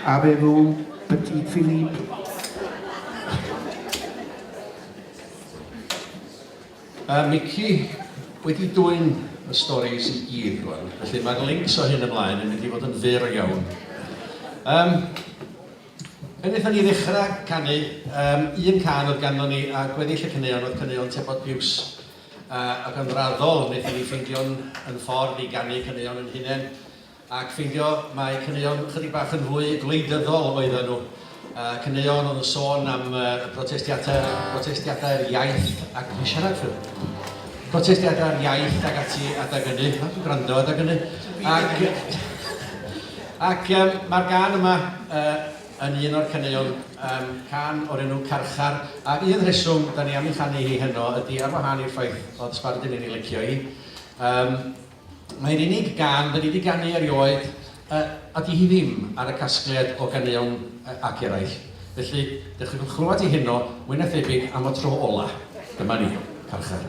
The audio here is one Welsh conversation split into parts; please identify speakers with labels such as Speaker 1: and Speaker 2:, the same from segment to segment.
Speaker 1: Avez-vous petit Philippe?
Speaker 2: Mici wedi dwyn y storis i gyd rwan, felly mae'r links o hyn ymlaen yn mynd i fod yn fyr iawn. Wnaethon ni ddechrau canu, un can oedd ganddo ni a gweddill y caneuon oedd caneuon Tebod Piws. Ac yn raddol wnaethon ni ffeindio'n yn ffordd i ganu caneuon yn hunain ac ffeindio mae caneuon chydig bach yn fwy gwleidyddol oedden nhw. Caneuon oedd yn sôn am protestiadau'r iaith ac yn siarad ffyr. Protestiadau'r iaith ac ati adag ynny, dwi'n gwrando adag ynny. Ac mae'r gan yma yn un o'r caneuon can o'r enw Carchar. A un rheswm da ni am ei chanu hi heno ydy ar wahân i'r ffaith oedd Sbardun yn ei licio hi. Mae'r unig gan da ni wedi ganu erioed ydy hi ddim ar y casgliad o ganeuon ac eraill. Felly, dechreuwch chlywed hi heno, mwy na thebyg am y tro ola. Dyma ni, Carchar.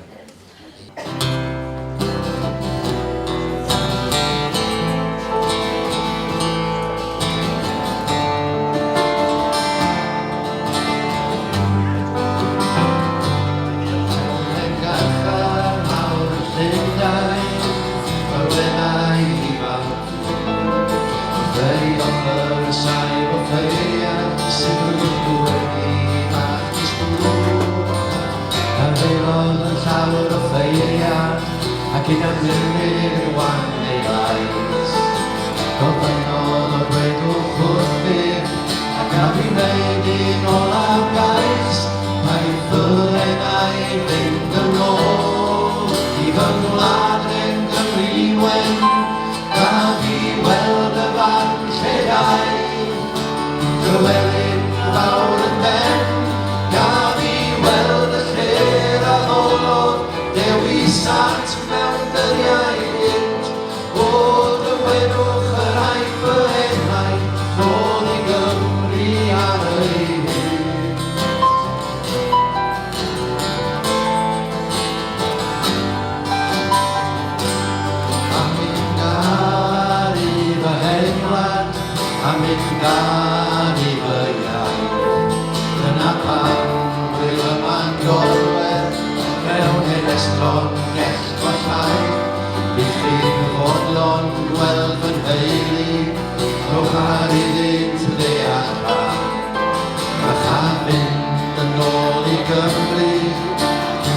Speaker 2: Ac yn amlwg wan ei lais Gofynnodd o dwedwch wrthyf Ac a fi'n wneud un olaf gais Mae ffylenau fynd yn ôl I fy ngwlad yn Gymrynwen A fi weld y fan lledau Drywelyn fawr yn ben A fi weld y lle'r a ddolod Dewis at mewn dyddiau fynd O dywedwch yr aif fy enau Nôl i Gymru ar ei hyn A mynd ar i fy henwad A mynd ar i fy iaith Dyna pan wyl yma'n gorwedd Mewn henestron gell gwallai I chi'n fodlon gweld fy nheulu Rhowch ar iddynt ddeall rhan A cha fynd yn ôl i Gymru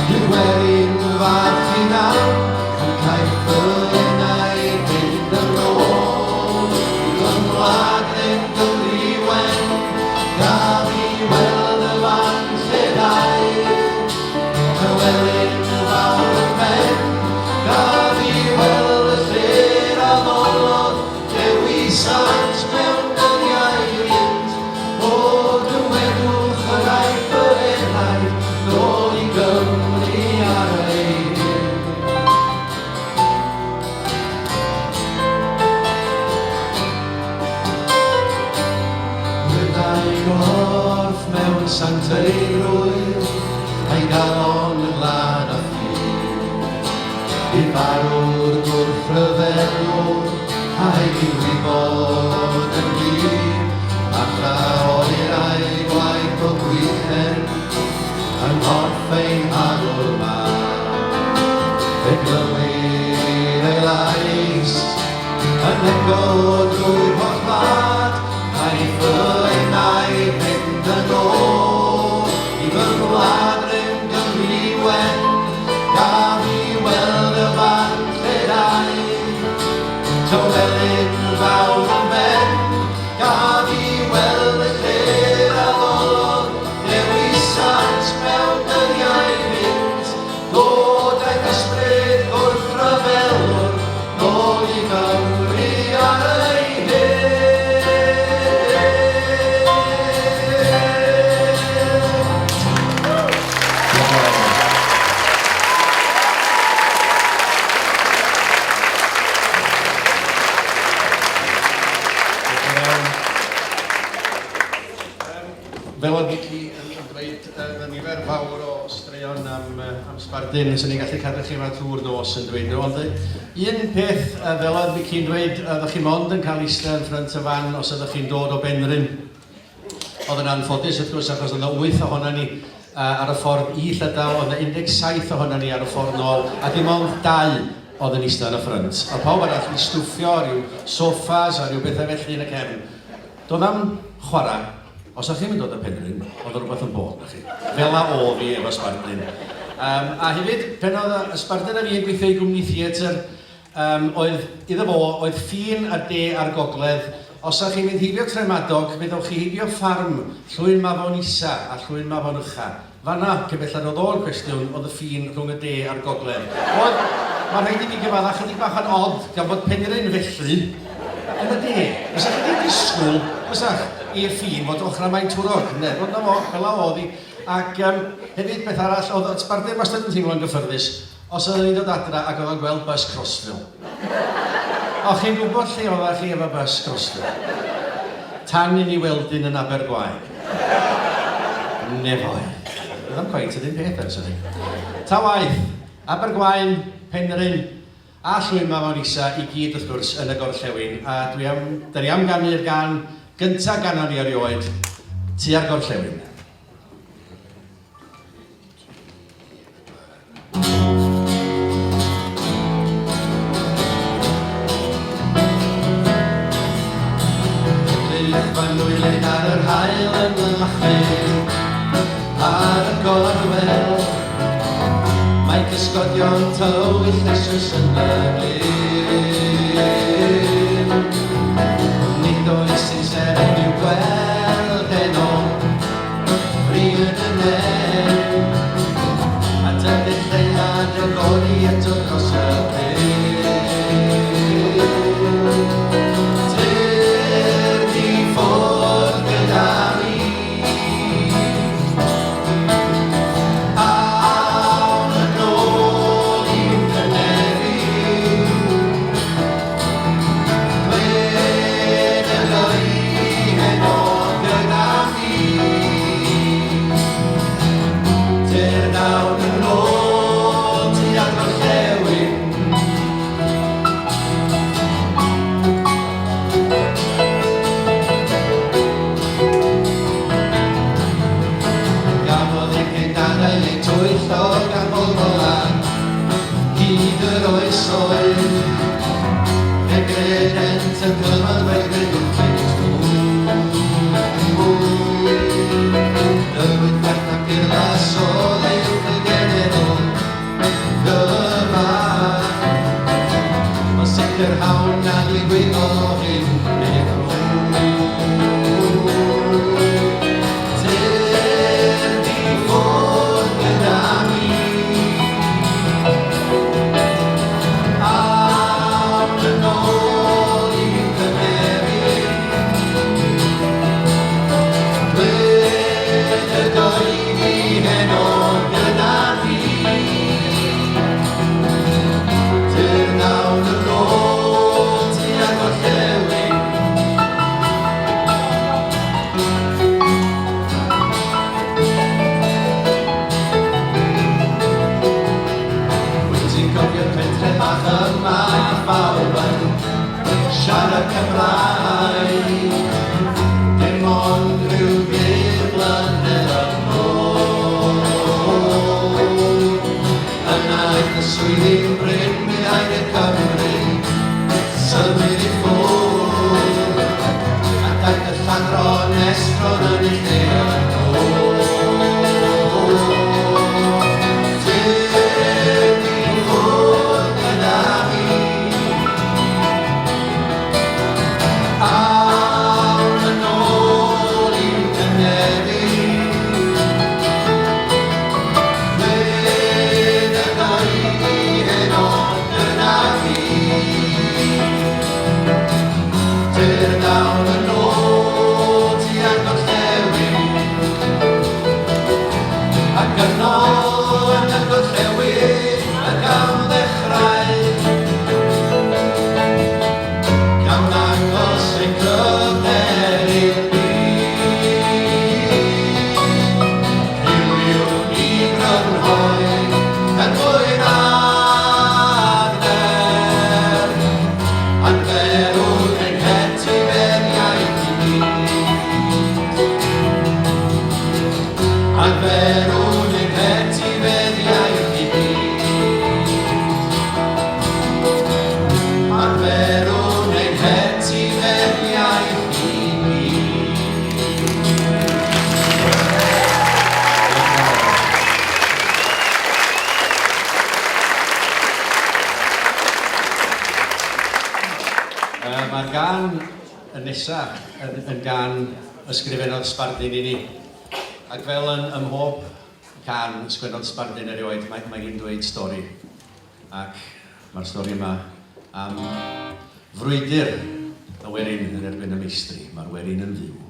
Speaker 2: Nid werin farch I nawr Yn cael ffylenau fynd yn ôl I fy ngwlad yn Gymrynwen Gaf I weld y fan lledau Drywelyn fawr yn ben Gaf I weld y lle'r a ddolod Dewis at mewn dyddiau fynd O dywedwch yr aif fy enau Nôl I Gymru ar ei hyn Wyddai gorff mewn Santeirwydd A'i galon yn glad a ffyr I farw'r gwrthryfelwr A'i gwybod yn hir Alla oer a'i gwaith o gwychen Yn gorff ei hagol man Fe glywyr ei lais Yn ego drwy'r holl wlad A'i ffylenau fynd yn ôl I fy ngwlad yn Gymrynwen Gaf I weld y fan lledau Drywelyn fawr yn ben Gaf I weld y lle'r a ddolod Dewis at mewn dyddiau fynd Ddod ag ysbryd wrth ryfelwr Nôl I Gymru ar ei hyn
Speaker 3: iawn am sbardun, os ni'n gallu cadw chi yma trwy'r nos yn dweud nhw. Ond un peth fel oedd fi chi'n dweud, oeddech chi mond yn cael eistedd yn ffrynt y fan os oeddech chi'n dod o Benryn. Oedd yn anffodus wrth gwrs achos oedd yna 8 ohono ni ar y ffordd i Llydaw, oedd yna 17 ohono ni ar y ffordd nôl, a dim ond 2 oedd yn eistedd yn y ffrynt. A pawb arall i stwffio rhyw soffas a rhyw bethau felly yn y cefn. Doedd am chwarae, os ydych chi'n mynd dod y Penrhyn, oedd yn rhywbeth yn bod na chi. Fel a o fi efo sbardun. A hefyd, pen oedd y sbardun a fi yn gweithio i gwmni theatr, oedd iddo fo, oedd ffin a de a'r gogledd. Os ydych chi'n mynd heibio Tremadog, byddwch chi heibio ffarm Llwyn Mafon Isa a Llwyn Mafon Ucha. Fanna, cyfellan oedd o'r cwestiwn, oedd y ffin rhwng y de a'r gogledd. Mae'n rhaid i fi gyfadda chydig bach yn od, gan bod Penrhyn felly, yn y de. Fysa chi wedi disgwyl, fysa i'r ffin fod ochr am ein twrog, ne, fod na fo, fel a oedd hi. Ac hefyd beth arall, oedd sbardun wastad yn teimlo'n gyffyrddus, os oedden ni'n dod adra ac oedd o'n gweld bus Crossville. O, chi'n gwybod lle oeddech chi efo bus Crossville? Tan i ni weldyn yn Abergwaun. Nefoi. Oedd am gwaith ydyn peth ers ydy. Ta waith, Abergwaun, Penrhyn, a Llwyn Mafon Isa i gyd wrth gwrs yn y Gorllewin. A da ni am ganu'r gan gyntaf ganon ni erioed, tua'r Gorllewin.
Speaker 2: Fan nwylen ar yr hael yn y machyn, ar y gorwel. Mae cysgodion tywyll eisiau yn y glyn. Nid oes sy'n serem i'w gweld heno, fryd yn nen. A dydych lleiad y godi eto dros y pen.
Speaker 4: Down the north, and the
Speaker 3: gan y nesaf yn gan ysgrifennodd Sbardun i ni. Ac fel ym mhob can ysgrifennodd Sbardun erioed, mae hi'n dweud stori. Ac mae'r stori yma am frwydr y werin yn erbyn y meistri. Mae'r werin yn ddiw.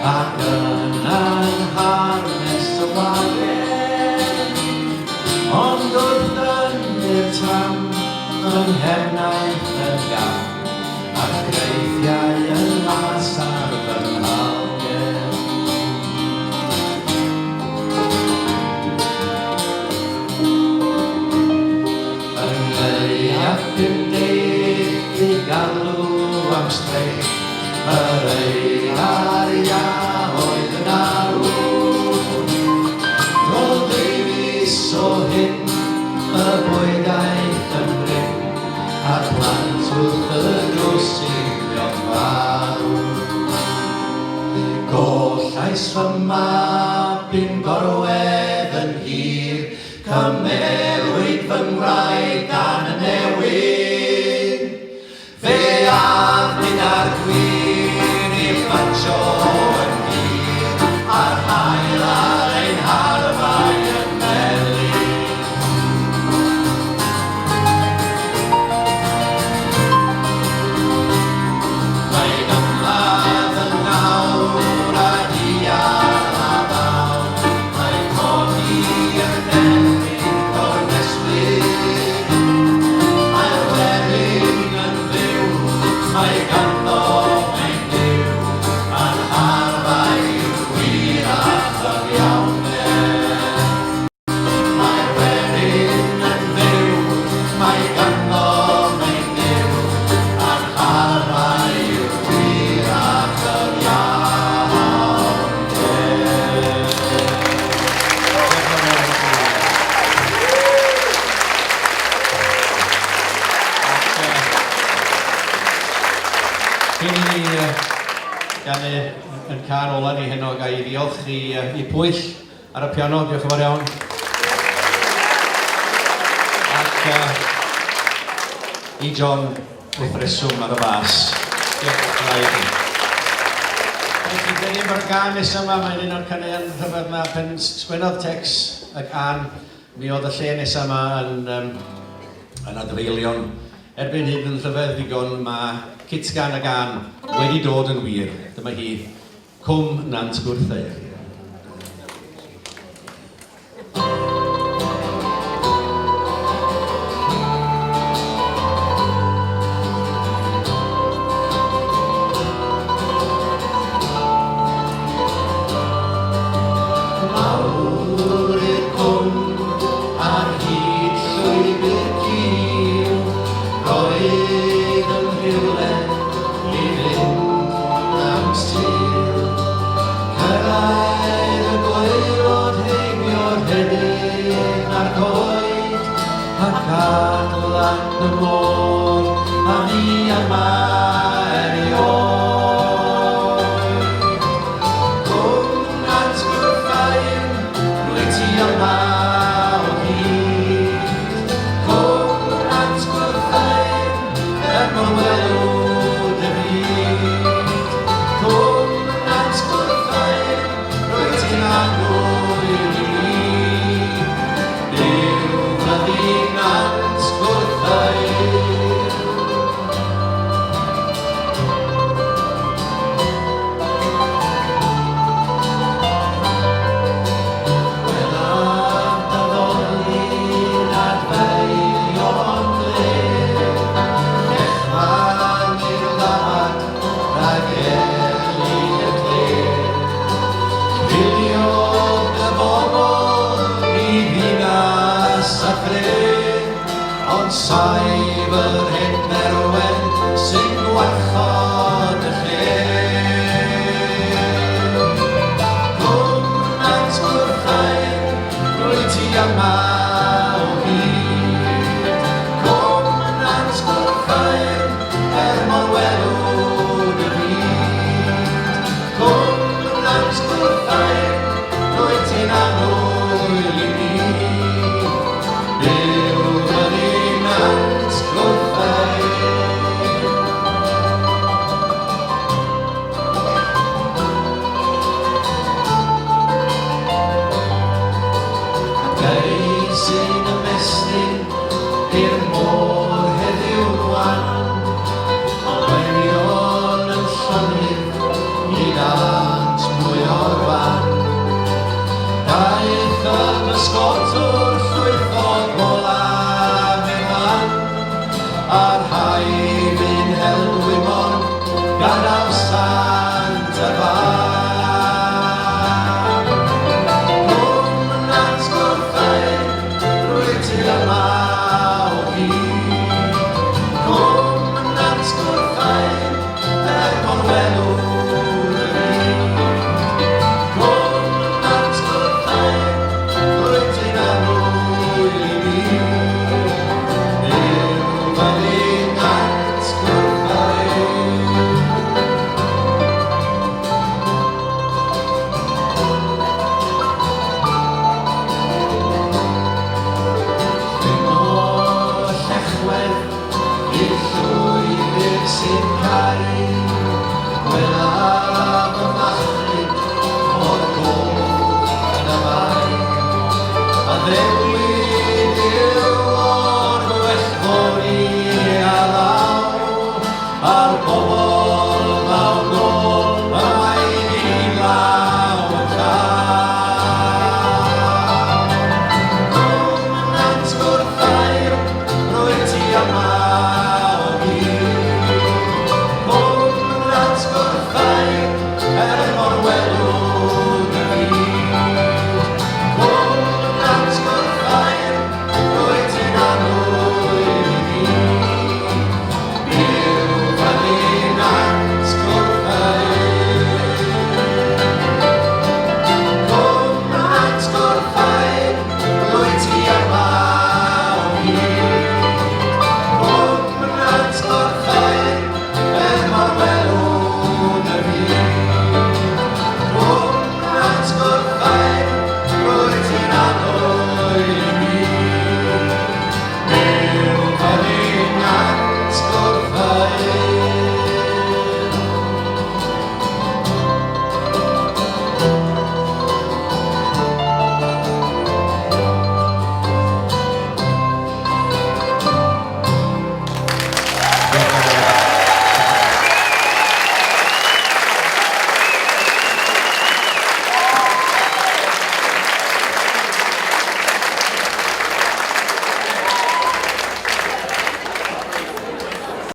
Speaker 2: Ac yn angharnes y wagen, ond wrth yndy'r tram yng nghefnaeth yn gam, ac greithiau yn mas ar fy nghalgen. Yn leiaf 50 i galw am streich, yr eiraria oedd yn arw. Roedd Davies o hyn, y bwydaeth yn grym, a'r plant wrth y drws i mewn farw. Gollais fy mab,'i'n gorwedd yn hir, cymerwyd fy ngwraig dan y newid. Fe afnyd ar gwir i'r banjo yn hir, a'r hael ar ein harfau yn melyn. Mae'n ymladd yn nawr a diar a ddaw, mae'n codi yn erbyn corneswyr. Mae'r werin yn fyw, mae ganddo ein Duw, a'n harfau yw'r wir a ddyfiawnder. Mae'r werin yn fyw, mae ganddo ein Duw, a'n harfau yw'r wir a ddyfiawnder.
Speaker 3: Cyn i ni ganu yn car ola ni heno, gai i ddiolch i Pwyll ar y piano, diolch yn fawr iawn. Ac i John wrth reswm ar y bas. Diolch yn fawr i chi. Felly, dyn ni'n o'r gan nesaf yma, mae'n un o'r caneuon rhyfedd yma, pen sgwennodd Tex ac Ann, mi oedd y lle nesaf yma yn adfeilion. Erbyn hyn yn rhyfedd ddigon, mae Cytgan ac Ann wedi dod yn wir. Dyma hi, Cwm Nant Gwrtheir.
Speaker 2: Lawr i'r cwm ar hyd llwybr Cul, roedd yn rhywle i fynd am sul. Cyrraedd y gwaelod heibio'r hedyn a'r coed, ac adlan y môr, a ni yma erioed. Cwm Nant Gwrtheir, rwy ti Ond saif yr hyn erwen sy'n gwarchod y lle. Cwm at gwrthau'n rwy ti yma